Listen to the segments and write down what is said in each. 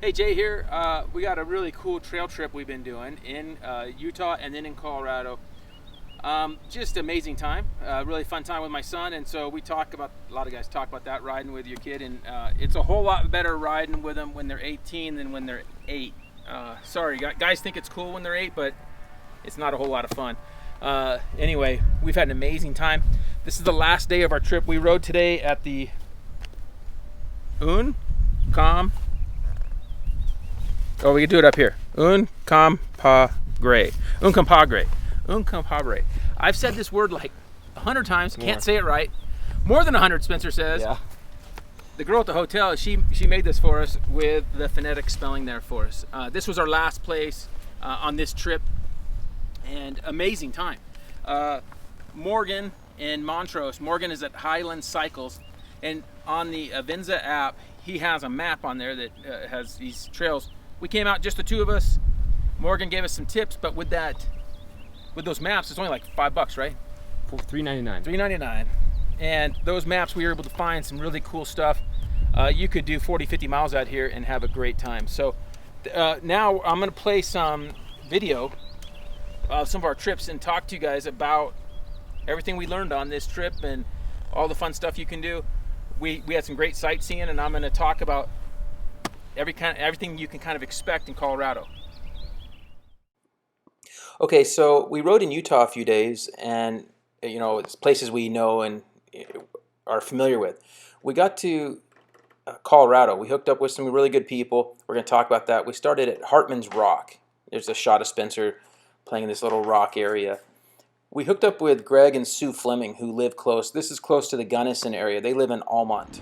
Hey Jay here. We got a really cool trail trip we've been doing in Utah and then in Colorado. Just amazing time, really fun time with my son, and so we talk about a lot of guys talk about that riding with your kid, and it's a whole lot better riding with them when they're 18 than when they're 8. Sorry, guys think it's cool when they're 8, but it's not a whole lot of fun. Anyway, we've had an amazing time. This is the last day of our trip. We rode today at the Un Com. Oh, we can do it up here. Uncompahgre. Uncompahgre. Uncompahgre. I've said this word like 100 times. Can't say it right. More than 100, Spencer says. Yeah. The girl at the hotel, she made this for us with the phonetic spelling there for us. This was our last place on this trip, and amazing time. Morgan in Montrose. Morgan is at Highland Cycles, and on the Avenza app, he has a map on there that has these trails. We came out just the two of us. Morgan gave us some tips, but with those maps, it's only like $5, right? $3.99. $3.99. And those maps, we were able to find some really cool stuff. You could do 40, 50 miles out here and have a great time. So now I'm going to play some video of some of our trips and talk to you guys about everything we learned on this trip and all the fun stuff you can do. We had some great sightseeing, and I'm going to talk about everything you can kind of expect in Colorado. Okay, so we rode in Utah a few days, and it's places we know and are familiar with. We got to Colorado. We hooked up with some really good people. We're going to talk about that. We started at Hartman's Rock. There's a shot of Spencer playing in this little rock area. We hooked up with Greg and Sue Fleming, who live close. This is close to the Gunnison area. They live in Almont,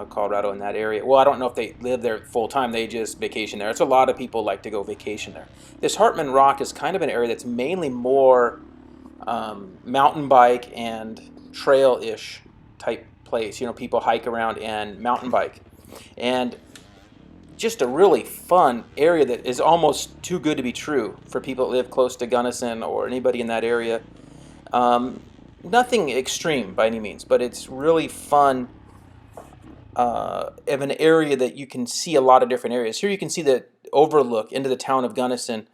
Colorado, in that area. Well, I don't know if they live there full time. They just vacation there. It's a lot of people like to go vacation there. This Hartman Rock is kind of an area that's mainly more mountain bike and trail-ish type place. People hike around and mountain bike. And just a really fun area that is almost too good to be true for people that live close to Gunnison or anybody in that area. Nothing extreme by any means, but it's really fun of an area that you can see a lot of different areas. Here you can see the overlook into the town of Gunnison.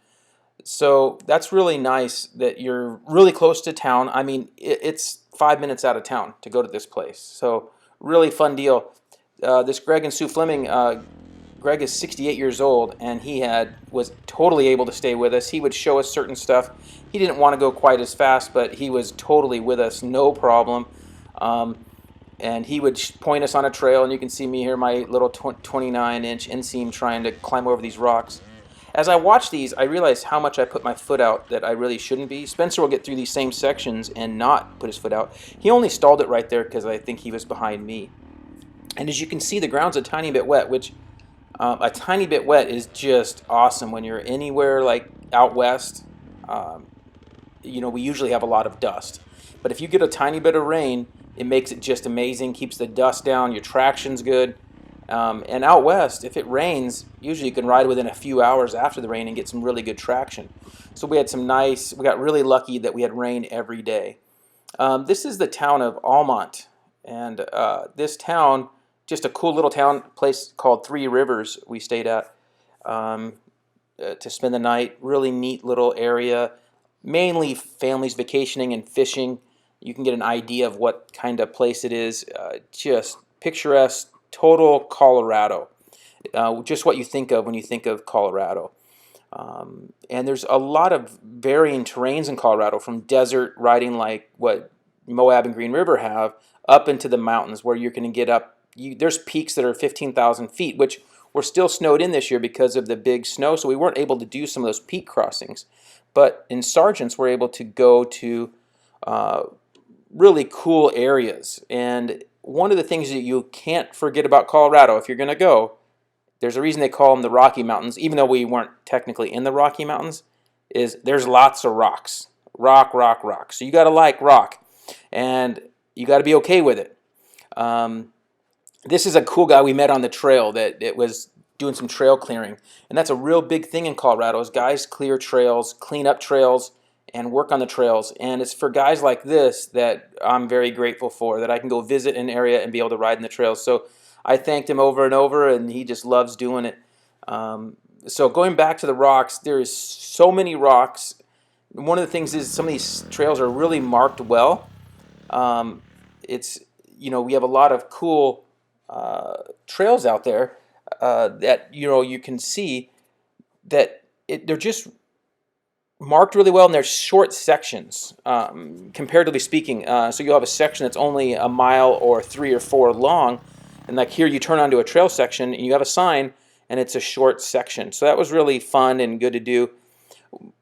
So that's really nice that you're really close to town. I mean, it's 5 minutes out of town to go to this place. So really fun deal. This Greg and Sue Fleming, Greg is 68 years old, and he was totally able to stay with us. He would show us certain stuff. He didn't want to go quite as fast, but he was totally with us, no problem. And he would point us on a trail, and you can see me here, my little 29-inch inseam trying to climb over these rocks. As I watch these, I realize how much I put my foot out that I really shouldn't be. Spencer will get through these same sections and not put his foot out. He only stalled it right there because I think he was behind me. And as you can see, the ground's a tiny bit wet, which a tiny bit wet is just awesome when you're anywhere like out west. We usually have a lot of dust. But if you get a tiny bit of rain, it makes it just amazing, keeps the dust down, your traction's good. And out west, if it rains, usually you can ride within a few hours after the rain and get some really good traction. So we got really lucky that we had rain every day. This is the town of Almont. And this town, just a cool little town place called Three Rivers we stayed at to spend the night. Really neat little area. Mainly families vacationing and fishing. You can get an idea of what kind of place it is. Just picturesque, total Colorado. Just what you think of when you think of Colorado. And there's a lot of varying terrains in Colorado, from desert riding like what Moab and Green River have, up into the mountains where you're going to get up. There's peaks that are 15,000 feet, which were still snowed in this year because of the big snow, so we weren't able to do some of those peak crossings. But in Sargents, we're able to go to really cool areas. And one of the things that you can't forget about Colorado, if you're going to go, there's a reason they call them the Rocky Mountains, even though we weren't technically in the Rocky Mountains, is there's lots of rocks. Rock, rock, rock. So you got to like rock, and you got to be okay with it. This is a cool guy we met on the trail that it was doing some trail clearing. And that's a real big thing in Colorado is guys clear trails, clean up trails, and work on the trails. And it's for guys like this that I'm very grateful for, that I can go visit an area and be able to ride in the trails. So I thanked him over and over, and he just loves doing it. So going back to the rocks, there is so many rocks. One of the things is some of these trails are really marked well. Um, it's we have a lot of cool trails out there that you can see that they're just marked really well, and they're short sections, comparatively speaking. So you'll have a section that's only a mile or 3 or 4 long, and like here you turn onto a trail section and you have a sign, and it's a short section. So that was really fun and good to do.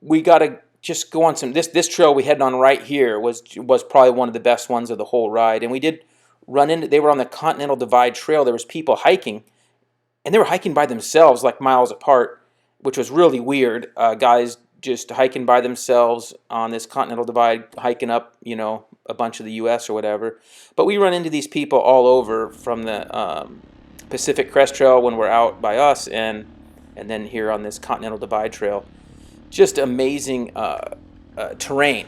We got to just go on some this trail we headed on right here was probably one of the best ones of the whole ride, and we did run into, they were on the Continental Divide Trail. There was people hiking, and they were hiking by themselves, like miles apart, which was really weird. Guys just hiking by themselves on this Continental Divide, hiking up, a bunch of the U.S. or whatever. But we run into these people all over, from the Pacific Crest Trail when we're out by us, and then here on this Continental Divide Trail. Just amazing terrain.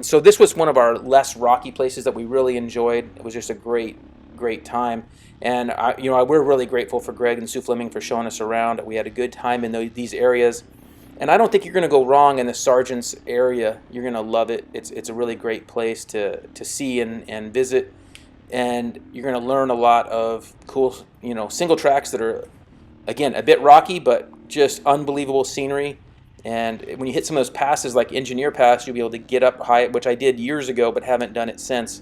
So this was one of our less rocky places that we really enjoyed. It was just a great time. And we're really grateful for Greg and Sue Fleming for showing us around. We had a good time in these areas, and I don't think you're going to go wrong in the Sargent's area. You're going to love it. It's a really great place to see and visit, and you're going to learn a lot of cool single tracks that are, again, a bit rocky, but just unbelievable scenery. And when you hit some of those passes like Engineer Pass, you'll be able to get up high, which I did years ago but haven't done it since.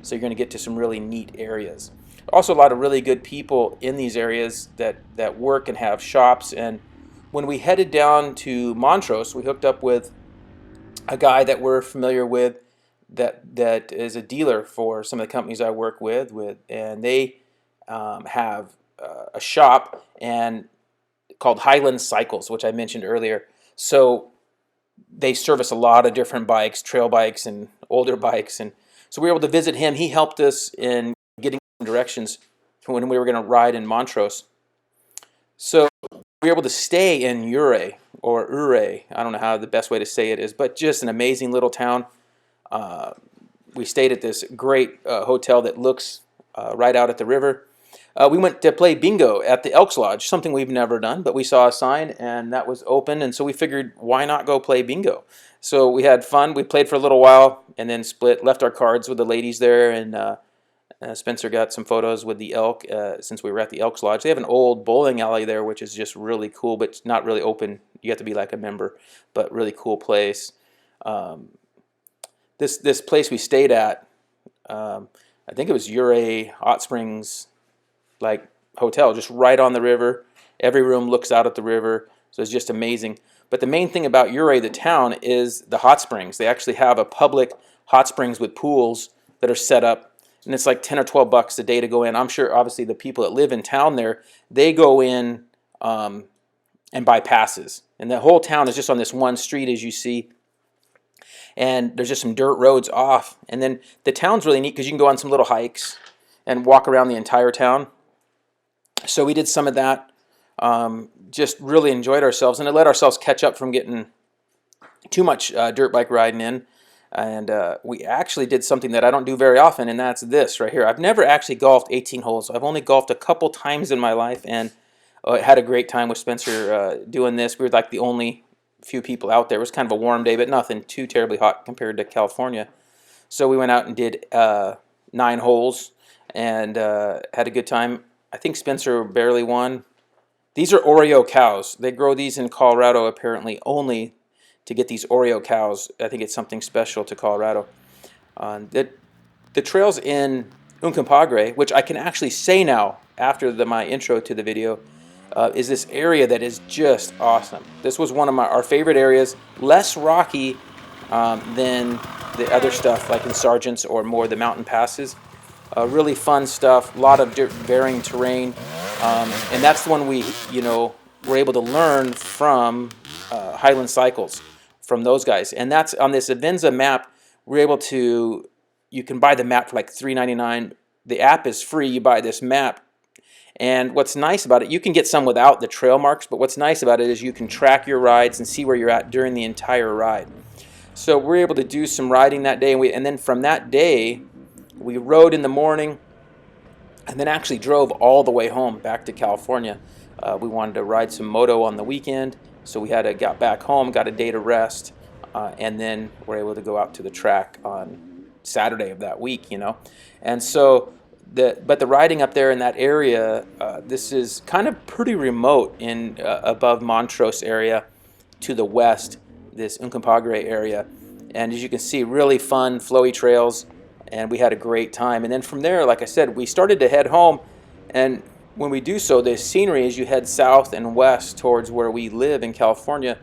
So you're going to get to some really neat areas. Also, a lot of really good people in these areas that work and have shops. And when we headed down to Montrose, we hooked up with a guy that we're familiar with that is a dealer for some of the companies I work with, and they have a shop and called Highland Cycles, which I mentioned earlier. So they service a lot of different bikes, trail bikes and older bikes, and so we were able to visit him. He helped us in getting directions when we were going to ride in Montrose. So we were able to stay in Ouray, or Ouray. I don't know how the best way to say it is, but just an amazing little town. We stayed at this great hotel that looks right out at the river. We went to play bingo at the Elks Lodge, something we've never done, but we saw a sign and that was open, and so we figured, why not go play bingo? So we had fun. We played for a little while and then split, left our cards with the ladies there, and Spencer got some photos with the elk since we were at the Elks Lodge. They have an old bowling alley there, which is just really cool, but not really open. You have to be like a member, but really cool place. This place we stayed at, I think it was Ouray Hot Springs, like hotel, just right on the river. Every room looks out at the river, so it's just amazing. But the main thing about Ouray, the town, is the hot springs. They actually have a public hot springs with pools that are set up, and it's like $10 or $12 a day to go in. I'm sure, obviously, the people that live in town there, they go in and buy passes, and the whole town is just on this one street, as you see. And there's just some dirt roads off, and then the town's really neat because you can go on some little hikes and walk around the entire town. So we did some of that, just really enjoyed ourselves, and it let ourselves catch up from getting too much dirt bike riding in. And we actually did something that I don't do very often, and that's this right here. I've never actually golfed 18 holes. I've only golfed a couple times in my life, and had a great time with Spencer doing this. We were like the only few people out there. It was kind of a warm day, but nothing too terribly hot compared to California. So we went out and did 9 holes and had a good time. I think Spencer barely won. These are Oreo cows. They grow these in Colorado apparently only to get these Oreo cows. I think it's something special to Colorado. The trails in Uncompahgre, which I can actually say now after my intro to the video, is this area that is just awesome. This was one of our favorite areas, less rocky than the other stuff like in Sargent's or more the mountain passes. Really fun stuff, a lot of varying terrain, and that's the one we, were able to learn from Highland Cycles, from those guys. And that's on this Avenza map. We're able to, you can buy the map for like $3.99. The app is free. You buy this map, and what's nice about it, you can get some without the trail marks, but what's nice about it is you can track your rides and see where you're at during the entire ride. So we're able to do some riding that day, and then from that day, we rode in the morning, and then actually drove all the way home back to California. We wanted to ride some moto on the weekend, so we had to got back home, got a day to rest, and then we're able to go out to the track on Saturday of that week. And so the riding up there in that area, this is kind of pretty remote in above Montrose area to the west, this Uncompahgre area. And as you can see, really fun, flowy trails, and we had a great time. And then from there, like I said, we started to head home, and when we do so, the scenery as you head south and west towards where we live in California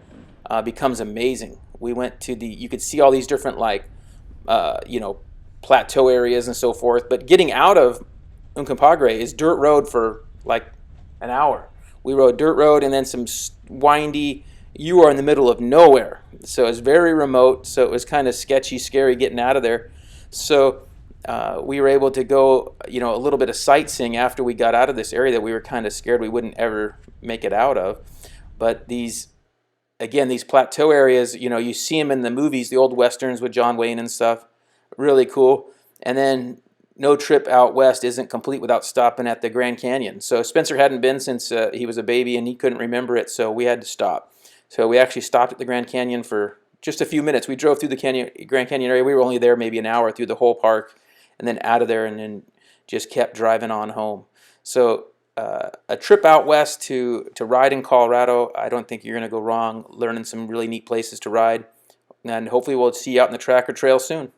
becomes amazing. We went to you could see all these different you know, plateau areas and so forth, but getting out of Uncompahgre is dirt road for like an hour. We rode dirt road and then some windy. You are in the middle of nowhere, so it's very remote. So it was kind of sketchy, scary getting out of there. So we were able to go, you know, a little bit of sightseeing after we got out of this area that we were kind of scared we wouldn't ever make it out of. But these plateau areas, you know, you see them in the movies, the old westerns with John Wayne and stuff. Really cool. And then no trip out west isn't complete without stopping at the Grand Canyon. So Spencer hadn't been since he was a baby, and he couldn't remember it, so we had to stop. So we actually stopped at the Grand Canyon for just a few minutes. We drove through the Grand Canyon area. We were only there maybe an hour through the whole park, and then out of there, and then just kept driving on home. So a trip out west to ride in Colorado, I don't think you're going to go wrong learning some really neat places to ride. And hopefully we'll see you out in the track or trail soon.